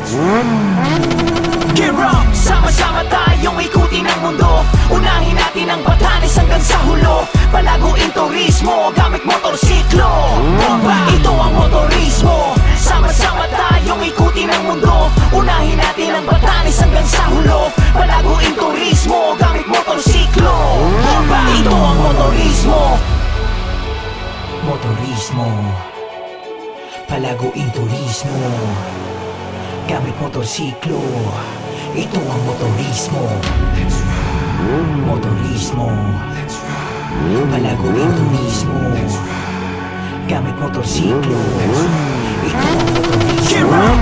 Gear up! Sama-sama tayong ikutin ang mundo. Unahin natin ang Batanes hanggang sa hulo. Palaguin turismo gamit motorsiklo. Bomba! Ito ang motorismo. Sama-sama tayong ikutin ang mundo. Unahin natin ang Batanes hanggang sa hulo. Palaguin turismo gamit motorsiklo. Bomba! Ito ang motorismo. Motorismo. Palaguin turismo gamit motorsiklo. Ito ang motorismo. Motorismo. Palaguin turismo gamit motorsiklo. Ito ang motorismo.